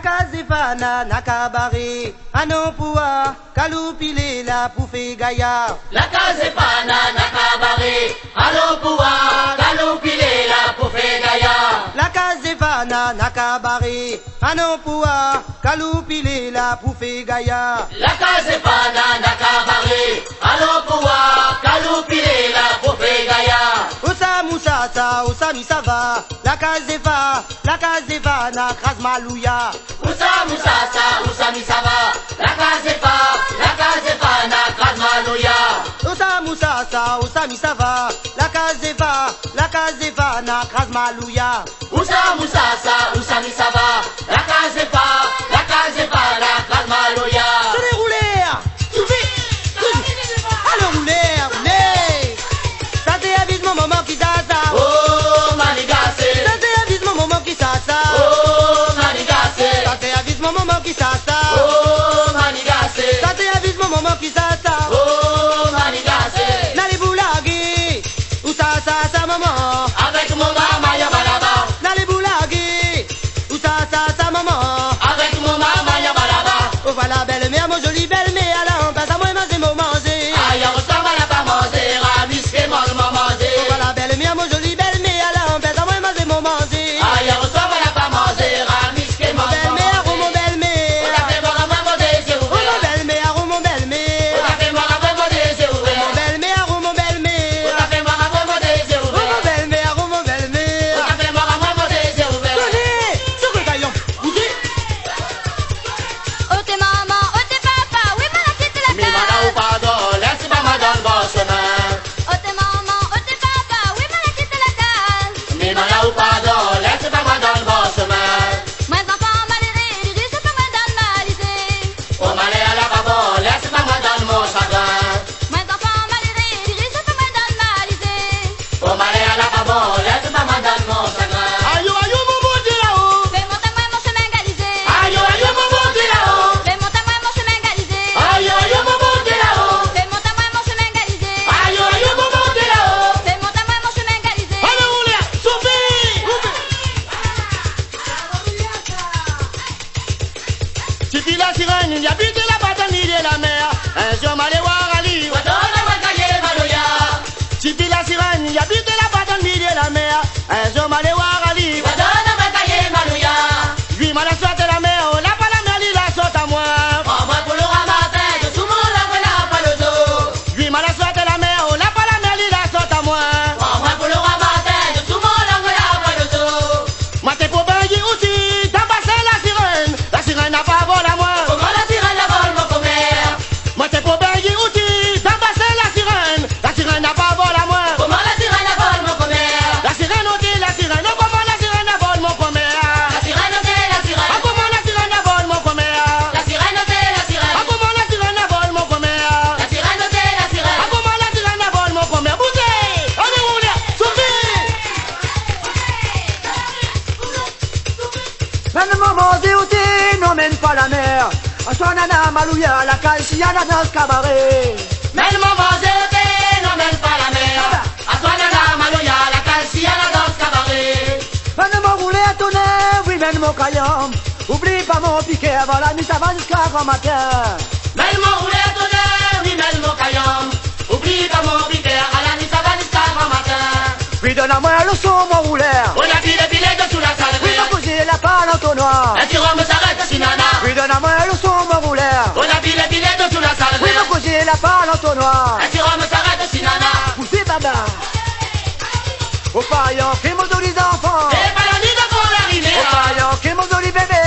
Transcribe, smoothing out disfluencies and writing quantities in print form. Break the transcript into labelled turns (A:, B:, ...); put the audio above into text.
A: Nakazefana, nakabare, anopua, kalupile la poufe gaya.
B: Nakazefana, nakabare, anopua, kalupile la poufe gaya.
A: Nakazefana, nakabare, anopua, kalupile la poufe gaya.
B: Nakazefana, nakabare, anopua, kalupile la poufe gaya.
A: Osa musasa, osa misava, lakazefa, nakraz maluya.
B: Usa musasa, usa misava, lakazefa, nakaz maluya.
A: Osa musasa, osa misava, lakazefa, nakraz maluya.
B: Usa musasa, usa misava, lakazefa, nakaz maluya.
A: Allez rouler, allez rouler. Ça c'est avise mon maman qui ça.
B: Oh manigase,
A: Ça c'est avise mon maman qui ça.
B: oh manigase,
A: Ça c'est avise mon maman qui ça.
B: oh manigase,
A: Ça c'est avise mon maman qui ça.
B: oh manigase.
A: N'allez vous laguer, où ça maman.
B: Avec mon maman y'a balaba,
A: N'allez vous laguer, où ça maman.
B: avec mon maman y'a balaba.
A: Oh voilà belle-mère, mon jolie belle-mère, alors on passe à moi manger, mon manger.
B: Aïe, ressemble à la pas manger, ramisque mange mon manger.
A: Oh voilà belle-mère, mon jolie belle-mère, alors on passe à moi manger, mon manger.
B: Aïe, ressemble à la pas manger, ramisque mange mon
A: Belle-mère, oh
B: manger.
A: mon belle-mère.
B: On a fait mon amour, mon désir
A: Oh mon
B: ouvert.
A: belle-mère, oh mon
B: On
A: belle-mère.
B: a fait mon amour, mon désir
A: Mon
B: ouvert.
A: belle-mère, oh mon
B: On a
A: belle-mère.
B: fait mon amour, mon désir
A: Oh mon
B: ouvert.
A: belle-mère, oh mon
B: On
A: belle-mère.
B: a fait mon amour, mon désir ouvert.
A: Tenez, sur le taillon, vous dites.
C: Oh t'es maman, oh t'es papa, oui mana quitte la
B: Mi mana ou
C: case.
B: pardon, laisse maman dans le bon chemin.
C: Oh t'es maman, oh t'es papa, oui mana quitte la case.
B: Mi mana ou pardon, laisse maman dans le bon chemin.
C: Moins enfants malheureux, dirige pas moins dans le malisé.
B: Au malais à la babon, laisse maman dans mon chagrin.
C: Moins enfants malheureux, dirige pas moins dans le malisé.
B: Au malais à la babon, laisse maman dans mon chagrin.
A: Aïe, aïe, mon bon Dieu là-haut.
C: Fais monter moi mon chemin galisé.
B: Aïe, aïe, mon bon Dieu là-haut.
C: Fais monter moi mon chemin galisé.
B: Aïe, aïe, mon bon Dieu là-haut.
C: Fais monter moi mon chemin galisé.
B: Aïe, aïe, mon bon Dieu là-haut.
C: Fais monter moi mon chemin galisé.
A: Allez rouler, Sophie. Titi la sirène, il y a but de la bataille de la mer. Un jour m'allait voir Ali.
B: Wadona wakaye maloya.
A: Titi la sirène, il y a but de la bataille de la mer. Un jour m'allait voir Ali.
B: Wadona wakaye maloya.
A: Lui m'a la sorte de la mer, on n'a pas la mer, il la sorte à moi.
B: Prends-moi pour le ramatin, de tout le monde la voilà pas le dos.
A: Lui m'a la sorte de la mer, on n'a pas la mer, il la sorte à moi.
B: Prends-moi pour le ramatin, de tout le monde la voilà pas le dos.
A: Moi t'es pour bailler aussi, t'as passé la sirène n'a pas vol à moi.
B: Comment la sirène la vole mon commère?
A: Moi t'es pour bailler aussi, t'as passé la sirène n'a pas vol à moi.
B: Comment la sirène la vole mon commère?
A: La sirène, oh comment la sirène a vol mon commère.
B: La sirène c'est la
A: Ah
B: sirène.
A: comment la sirène a vol mon commère.
B: La sirène c'est la
A: Ah
B: sirène.
A: comment la sirène a vol mon commère.
B: La sirène c'est la
A: Ah
B: sirène.
A: comment la sirène a vol mon commère. Bougez, allez rouler, Sophie.
D: Même maman dit aussi, n'emmène pas la mer. À son nana malouya, la calcia, la dans le cabaret.
B: Mène mon vosé, n'emmène pas la mer. À toi la maloya, la calcia, la danse cabaret.
D: Mène mon roulé à tonnerre, oui, mène mon caillon. Oublie pas mon piquet avant la nuit, ça va jusqu'à grand matin.
B: Mène mon roulé à tonnerre, oui, mène mon caillon. Oublie pas mon piquet, à la nuit ça va jusqu'à grand matin.
D: Puis donne-moi le son, mon rouleur.
B: On a filé dessous la salle
D: Oui, ma cousine, la parle en tonnoir.
B: un tyran me s'arrête si nana.
D: Puis donne-moi le son, mon rouleur.
B: On a filé dessous la salle
D: Oui, ma cousine, la parle en tonnoir.
B: un tyran me s'arrête si nana.
D: Poussez baba. Au paillon, qui m'ont donné les enfants.
B: Et pas la nuit de pour
D: Au
B: l'arrivée.
D: paillon, qui m'ont donné bébé.